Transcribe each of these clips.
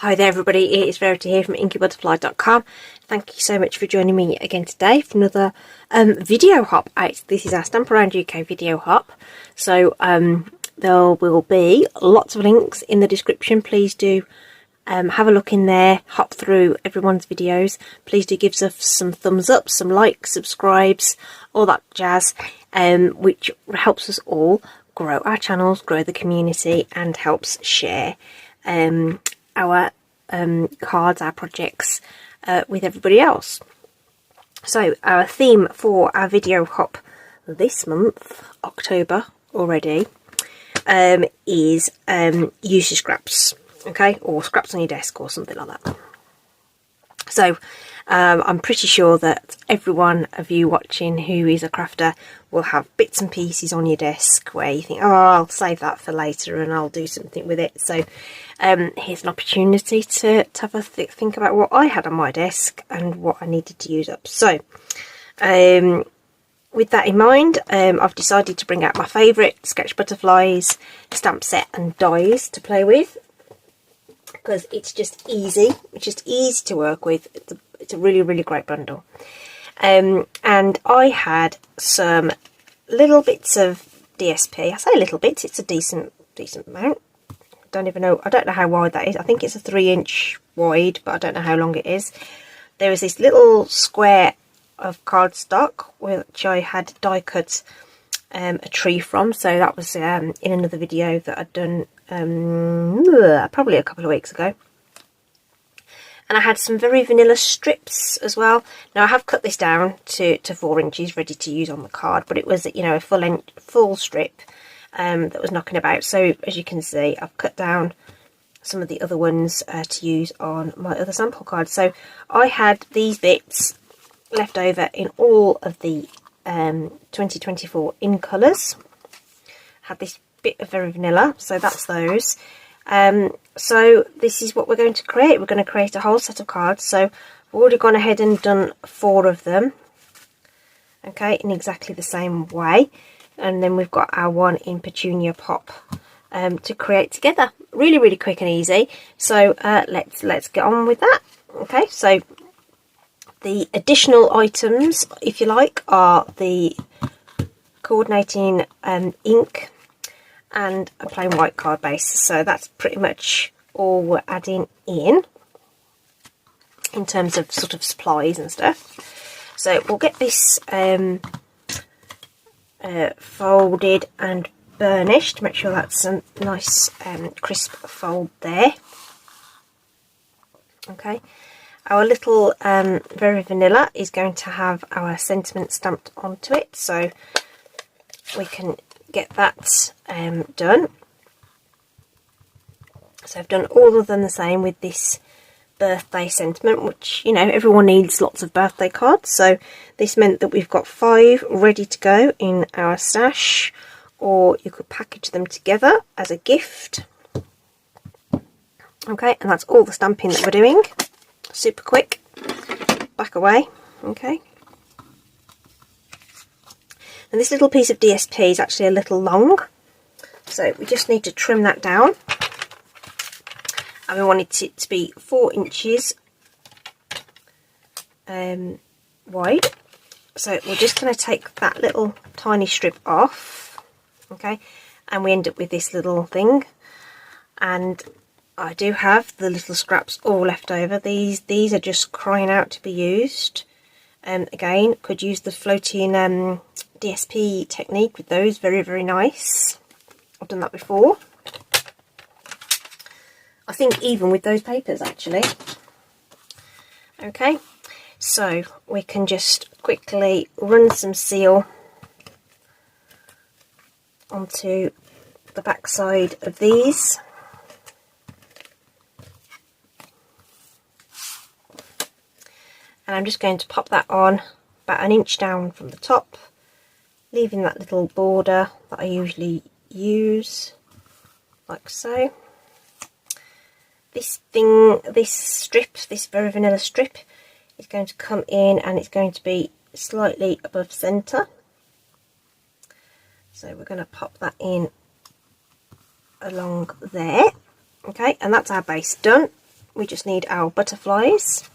Hi there everybody, it is Verity here from inkybutterfly.com. Thank you so much for joining me again today for another video hop out. This is our Stamp Around UK video hop. So there will be lots of links in the description. Please do have a look in there, hop through everyone's videos. Please do give us some thumbs up, some likes, subscribes, all that jazz, which helps us all grow our channels, grow the community, and helps share our cards, our projects with everybody else. So our theme for our video hop this month, October already, is use your scraps, okay, or scraps on your desk or something like that. So I'm pretty sure that every one of you watching who is a crafter will have bits and pieces on your desk where you think, oh, I'll save that for later and I'll do something with it. So here's an opportunity to have a think about what I had on my desk and what I needed to use up. So with that in mind, I've decided to bring out my favourite Sketch Butterflies stamp set and dies to play with, because it's just easy. It's just easy to work with. It's a really, really great bundle. And I had some little bits of DSP. I say little bits, it's a decent amount. I don't know how wide that is. I think it's a 3-inch wide, but I don't know how long it is. There was this little square of cardstock which I had die cut a tree from. So that was in another video that I'd done probably a couple of weeks ago. And I had some very vanilla strips as well. Now I have cut this down to 4 inches ready to use on the card, but it was, you know, a full strip that was knocking about. So as you can see, I've cut down some of the other ones to use on my other sample cards. So I had these bits left over in all of the 2024 in colours. Had this bit of very vanilla, so that's those. So this is what we're going to create. We're going to create a whole set of cards. So I've already gone ahead and done 4 of them, okay, in exactly the same way. And then we've got our one in Petunia Pop to create together. Really, really quick and easy. So let's get on with that. Okay, so the additional items, if you like, are the coordinating ink and a plain white card base. So that's pretty much all we're adding in terms of sort of supplies and stuff. So we'll get this folded and burnished. Make sure that's a nice crisp fold there. Okay, our little very vanilla is going to have our sentiment stamped onto it, so we can get that done. So I've done all of them the same with this birthday sentiment, which, you know, everyone needs lots of birthday cards. So this meant that we've got 5 ready to go in our stash, or you could package them together as a gift. Okay, and that's all the stamping that we're doing. Super quick. Back away. Okay. And this little piece of DSP is actually a little long, so we just need to trim that down. And we want it to be 4 inches wide. So we're just going to take that little tiny strip off, okay, and we end up with this little thing. And I do have the little scraps all left over. These are just crying out to be used. Again, could use the floating DSP technique with those. Very, very nice. I've done that before. I think even with those papers, actually. Okay, so we can just quickly run some seal onto the back side of these. And I'm just going to pop that on about 1 inch down from the top, leaving that little border that I usually use, like so. This strip, this very vanilla strip, is going to come in and it's going to be slightly above centre. So we're going to pop that in along there. Okay, and that's our base done. we just need our butterflies.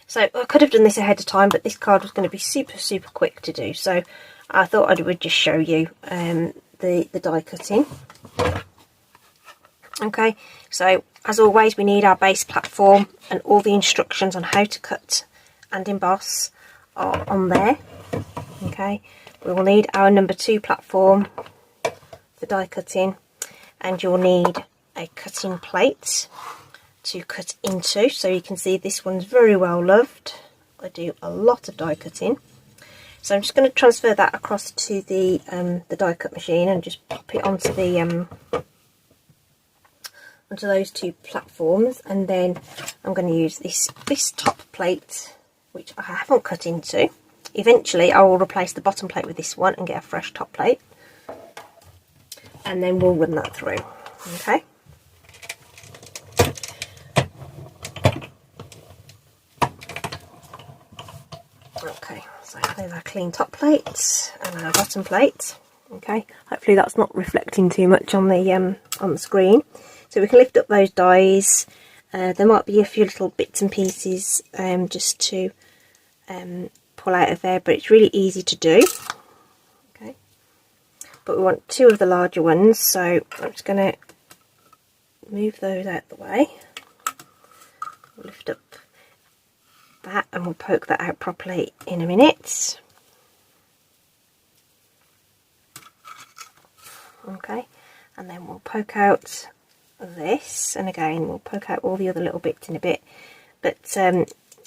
So I could have done this ahead of time, but this card was going to be super quick to do, so I thought I would just show you the die cutting. Okay, so as always we need our base platform, and all the instructions on how to cut and emboss are on there. Okay, we will need our number 2 platform for die cutting, and you'll need a cutting plate to cut into. So you can see this one's very well loved. I do a lot of die cutting, so I'm just going to transfer that across to the die cut machine and just pop it onto the onto those 2 platforms, and then I'm going to use this top plate, which I haven't cut into. Eventually I will replace the bottom plate with this one and get a fresh top plate, and then we'll run that through. Okay. Okay, so there's our clean top plate and our bottom plate. Okay, hopefully that's not reflecting too much on the screen. So we can lift up those dies. There might be a few little bits and pieces just to pull out of there, but it's really easy to do. Okay, but we want 2 of the larger ones, so I'm just going to move those out the way. We'll lift up that and we'll poke that out properly in a minute. Okay, and then we'll poke out this, and again we'll poke out all the other little bits in a bit, but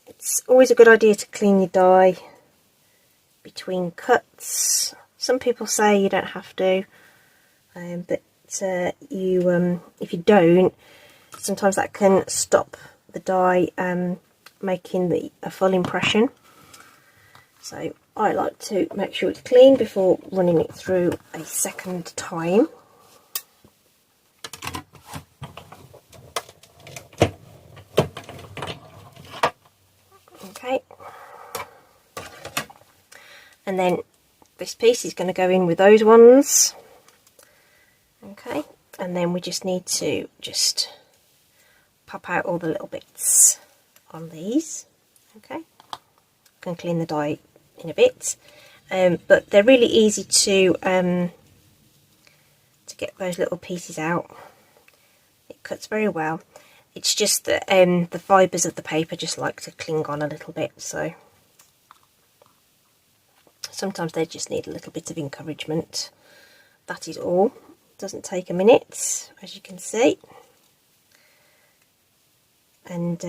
it's always a good idea to clean your die between cuts. Some people say you don't have to, but if you don't, sometimes that can stop the die making a full impression. So I like to make sure it's clean before running it through a second time. Okay, and then this piece is going to go in with those ones. Okay, and then we just need to pop out all the little bits on these. Okay, I can clean the die in a bit, but they're really easy to get those little pieces out. It cuts very well. It's just that the fibres of the paper just like to cling on a little bit, so sometimes they just need a little bit of encouragement. That is all. It doesn't take a minute, as you can see. And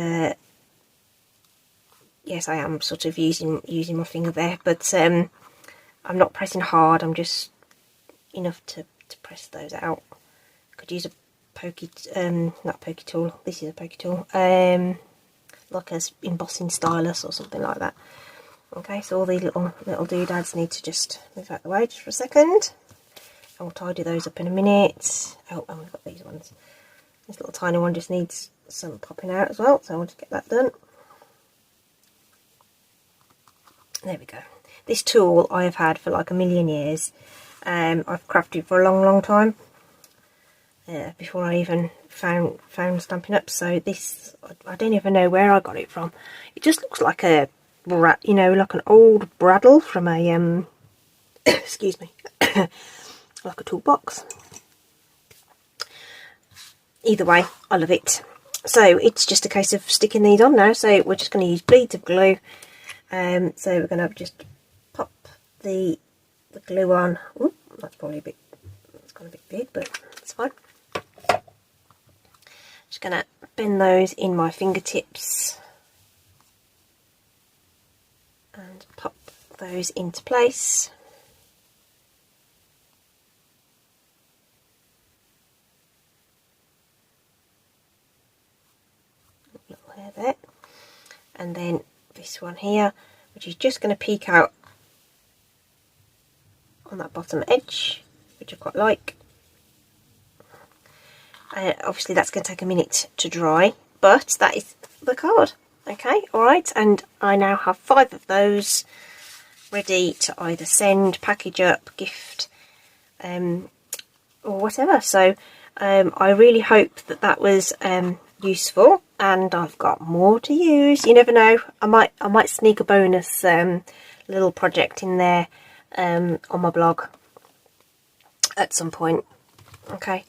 yes, I am sort of using my finger there, but I'm not pressing hard. I'm just enough to press those out. Could use a not pokey tool. This is a pokey tool. Like a embossing stylus or something like that. Okay, so all these little doodads need to just move out the way just for a second. I'll tidy those up in a minute. Oh, and we've got these ones. This little tiny one just needs some popping out as well, so I want to get that done. There we go. This tool I have had for like a million years. I've crafted for a long time. Before I even found Stampin' Up. So this, I don't even know where I got it from. It just looks like a, you know, like an old bradawl from a excuse me, like a toolbox. Either way, I love it. So it's just a case of sticking these on now. So we're just going to use bleeds of glue. So we're going to just pop the glue on. Ooh, that's probably a bit, it's gone a bit big, but it's fine. Just going to bend those in my fingertips and pop those into place. Little hair there, and then this one here, which is just going to peek out on that bottom edge, which I quite like. Obviously that's going to take a minute to dry, but that is the card. Okay, alright, and I now have 5 of those ready to either send, package up, gift, or whatever. So I really hope that that was useful, and I've got more to use. You never know, I might sneak a bonus little project in there on my blog at some point. Okay,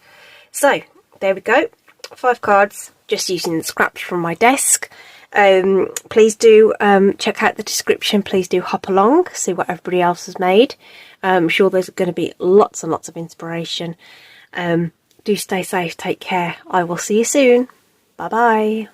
so there we go, 5 cards just using the scraps from my desk. Please do check out the description, please do hop along, see what everybody else has made. I'm sure there's going to be lots and lots of inspiration. Do stay safe, take care, I will see you soon, bye bye.